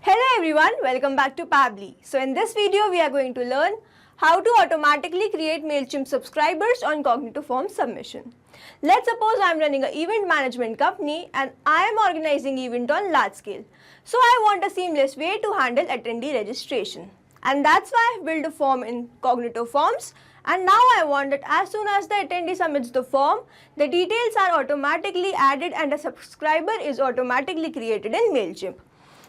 Hello everyone, welcome back to Pabbly. So in this video we are going to learn how to automatically create MailChimp subscribers on Cognitive Forms submission. Let's suppose I am running an event management company and I am organizing event on large scale. So I want a seamless way to handle attendee registration. And that's why I have built a form in Cognitive Forms, and now I want that as soon as the attendee submits the form, the details are automatically added and a subscriber is automatically created in MailChimp.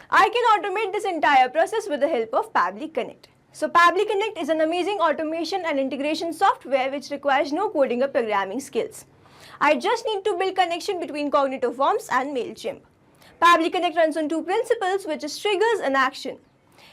I can automate this entire process with the help of Pabbly Connect. So Pabbly Connect is an amazing automation and integration software which requires no coding or programming skills. I just need to build connection between Cognitive Forms and MailChimp. Pabbly Connect runs on two principles, which is triggers and action.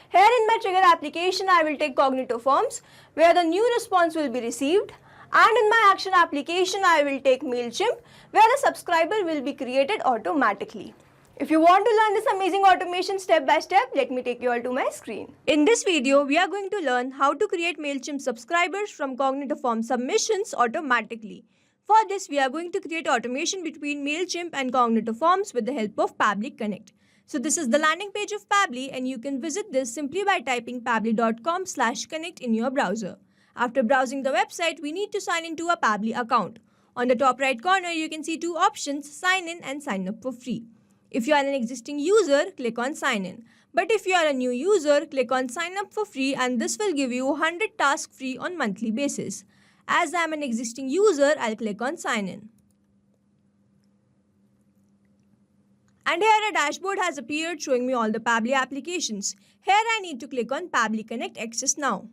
Here in my trigger application, I will take Cognitive Forms where the new response will be received, and in my action application, I will take MailChimp where the subscriber will be created automatically. If you want to learn this amazing automation step by step, let me take you all to my screen. In this video, we are going to learn how to create MailChimp subscribers from Cognitive Forms submissions automatically. For this, we are going to create automation between MailChimp and Cognitive Forms with the help of Pabbly Connect. So this is the landing page of Pabbly, and you can visit this simply by typing pabbly.com/connect in your browser. After browsing the website, we need to sign into a Pabbly account. On the top right corner, you can see two options, sign in and sign up for free. If you are an existing user, click on sign in. But if you are a new user, click on sign up for free, and this will give you 100 tasks free on monthly basis. As I am an existing user, I'll click on sign in. And here a dashboard has appeared showing me all the Pabbly applications. Here I need to click on Pabbly Connect Access Now.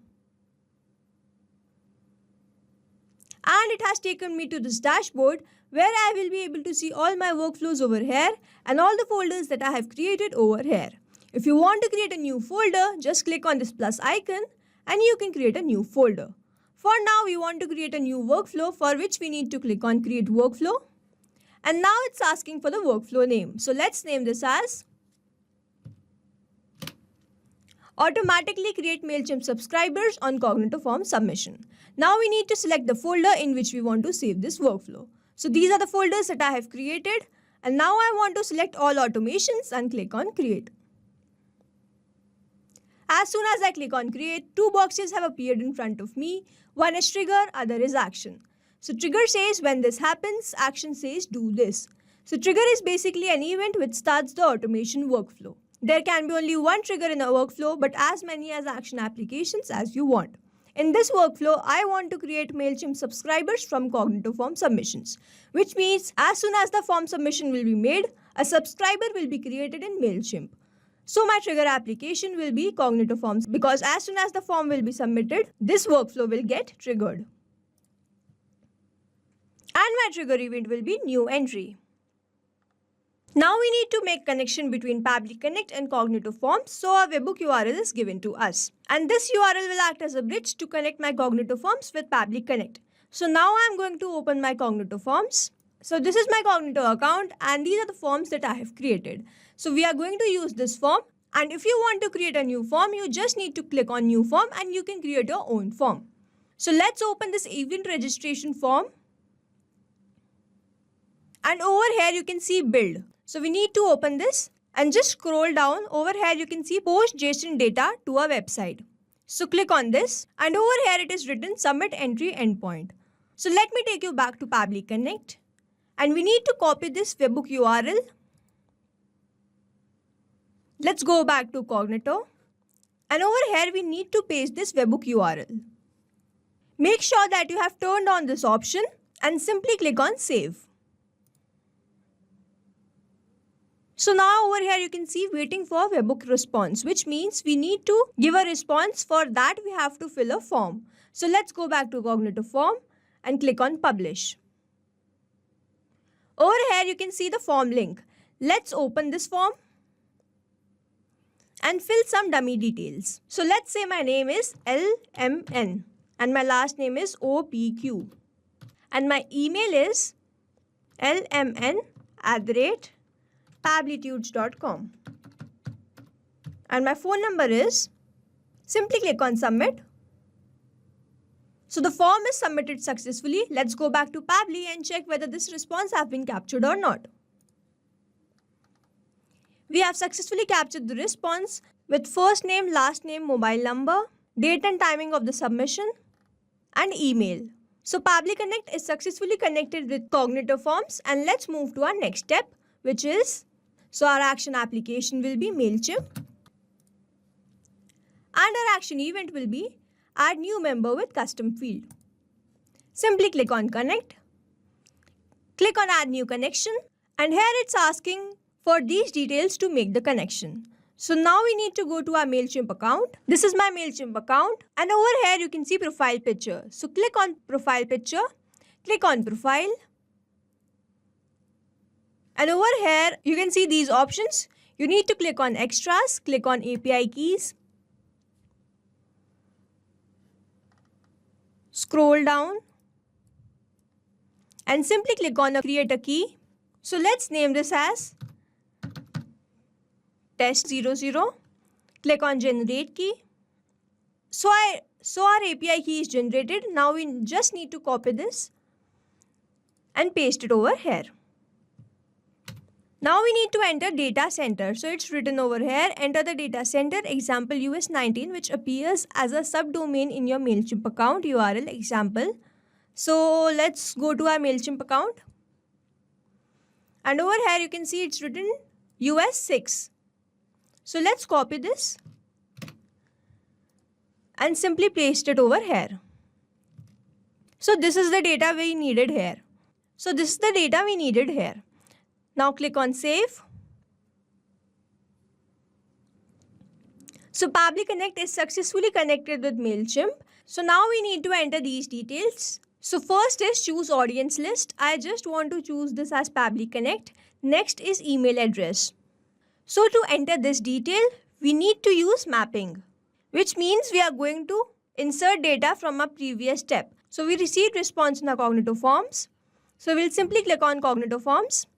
And it has taken me to this dashboard where I will be able to see all my workflows over here and all the folders that I have created over here. If you want to create a new folder, just click on this plus icon and you can create a new folder. For now, we want to create a new workflow, for which we need to click on create workflow. And now it's asking for the workflow name. So let's name this as automatically create MailChimp subscribers on Cognitive Forms submission. Now we need to select the folder in which we want to save this workflow. So these are the folders that I have created, and now I want to select all automations and click on create. As soon as I click on create, two boxes have appeared in front of me. One is trigger, other is action. So trigger says when this happens, action says do this. So trigger is basically an event which starts the automation workflow. There can be only one trigger in a workflow, but as many as action applications as you want. In this workflow, I want to create MailChimp subscribers from Cognitive Form submissions, which means as soon as the form submission will be made, a subscriber will be created in MailChimp. So my trigger application will be Cognitive Forms, because as soon as the form will be submitted, this workflow will get triggered. And my trigger event will be new entry. Now we need to make connection between Pabbly Connect and Cognitive Forms, so a webhook URL is given to us. And this URL will act as a bridge to connect my Cognitive Forms with Pabbly Connect. So now I am going to open my Cognitive Forms. So this is my Cognitive account, and these are the forms that I have created. So we are going to use this form, and if you want to create a new form, you just need to click on new form and you can create your own form. So let's open this event registration form. And over here you can see build. So we need to open this and just scroll down. Over here you can see post JSON data to our website. So click on this, and over here it is written submit entry endpoint. So let me take you back to Pabbly Connect, and we need to copy this webhook URL. Let's go back to Cognitive, and over here we need to paste this webhook URL. Make sure that you have turned on this option and simply click on save. So now over here you can see waiting for webhook response, which means we need to give a response. For that we have to fill a form. So let's go back to Cognitive Form and click on publish. Over here you can see the form link. Let's open this form and fill some dummy details. So let's say my name is LMN and my last name is OPQ. And my email is lmn@pabblytudes.com. And my phone number is, simply click on submit. So the form is submitted successfully. Let's go back to Pabbly and check whether this response has been captured or not. We have successfully captured the response with first name, last name, mobile number, date and timing of the submission, and email. So Pabbly Connect is successfully connected with Cognito Forms, and let's move to our next step, which is, so our action application will be MailChimp, and our action event will be add new member with custom field. Simply click on connect, click on add new connection, and here it's asking for these details to make the connection. So now we need to go to our MailChimp account. This is my MailChimp account, and over here you can see profile picture. So click on profile picture, click on profile, and over here you can see these options. You need to click on extras, click on API keys, scroll down, and simply click on create a key. So let's name this as test00. Click on generate key. So our API key is generated. Now we just need to copy this and paste it over here. Now we need to enter data center. So it's written over here, enter the data center example US19, which appears as a subdomain in your MailChimp account URL example. So let's go to our MailChimp account. And over here you can see it's written US6. So let's copy this and simply paste it over here. So this is the data we needed here. Now click on save. So Pabbly Connect is successfully connected with MailChimp. So now we need to enter these details. So first is choose audience list. I just want to choose this as Pabbly Connect. Next is email address. So to enter this detail, we need to use mapping, which means we are going to insert data from a previous step. So we received response in our Cognito Forms. So we'll simply click on Cognito Forms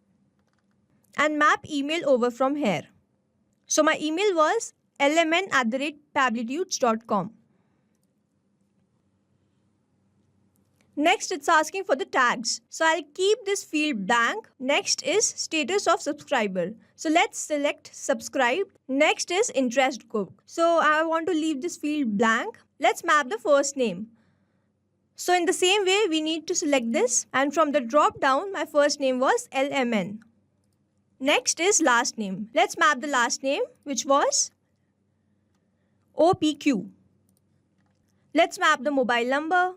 and map email over from here. So my email was lmn@pabblitudes.com. Next, it's asking for the tags. So I'll keep this field blank. Next is status of subscriber. So let's select subscribe. Next is interest group. So I want to leave this field blank. Let's map the first name. So in the same way, we need to select this. And from the drop down, my first name was LMN. Next is last name. Let's map the last name, which was OPQ. Let's map the mobile number.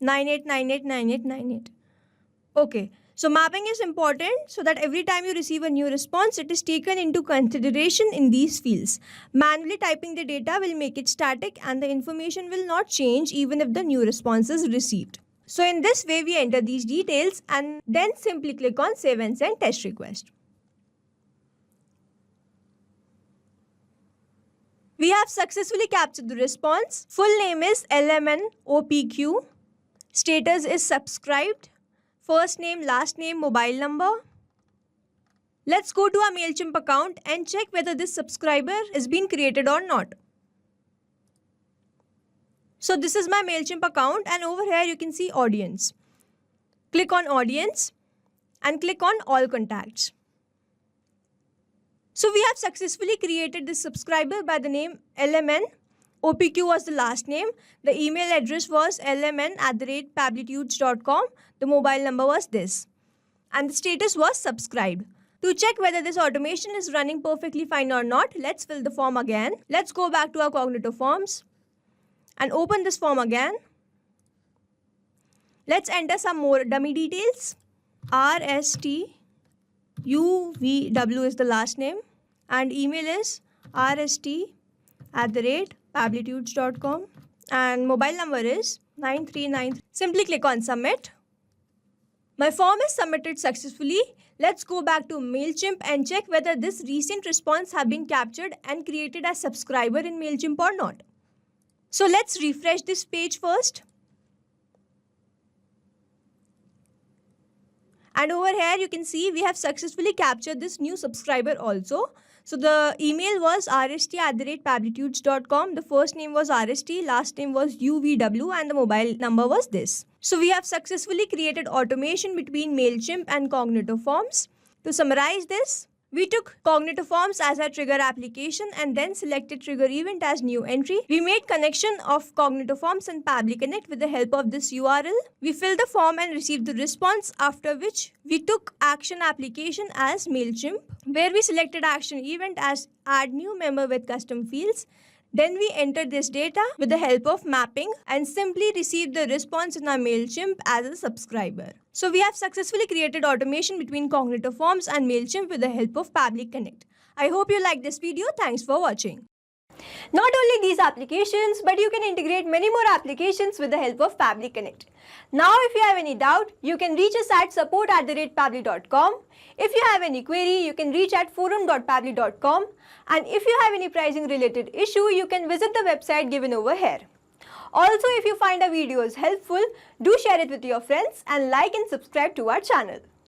98989898. Okay, so mapping is important so that every time you receive a new response, it is taken into consideration in these fields. Manually typing the data will make it static and the information will not change even if the new response is received. So in this way, we enter these details and then simply click on save and send test request. We have successfully captured the response. Full name is LMNOPQ. Status is subscribed. First name, last name, mobile number. Let's go to our MailChimp account and check whether this subscriber has been created or not. So this is my MailChimp account and over here you can see audience. Click on audience and click on all contacts. So we have successfully created this subscriber by the name LMN. OPQ was the last name. The email address was lmn@pabblitudes.com. The mobile number was this. And the status was subscribed. To check whether this automation is running perfectly fine or not, let's fill the form again. Let's go back to our Cognito Forms and open this form again. Let's enter some more dummy details. RSTUVW is the last name and email is rst@pabblitudes.com and mobile number is 939. Simply click on submit. My form is submitted successfully. Let's go back to MailChimp and check whether this recent response have been captured and created as subscriber in MailChimp or not. So let's refresh this page first. And over here you can see we have successfully captured this new subscriber also. So the email was rst@pabblitudes.com. The first name was RST, last name was UVW and the mobile number was this. So we have successfully created automation between MailChimp and Cognito Forms. To summarize this, We took Cognitive Forms as our trigger application and then selected trigger event as new entry. We made connection of Cognitive Forms and Pabbly Connect with the help of this URL. We filled the form and received the response, after which we took action application as MailChimp, where we selected action event as add new member with custom fields. Then we entered this data with the help of mapping and simply received the response in our MailChimp as a subscriber. So we have successfully created automation between Cognitive Forms and MailChimp with the help of Pabbly Connect. I hope you liked this video. Thanks for watching. Not only these applications, but you can integrate many more applications with the help of Pabbly Connect. Now, if you have any doubt, you can reach us at support@pabbly.com. If you have any query, you can reach at forum.pabbly.com. And if you have any pricing related issue, you can visit the website given over here. Also, if you find our videos helpful, do share it with your friends and like and subscribe to our channel.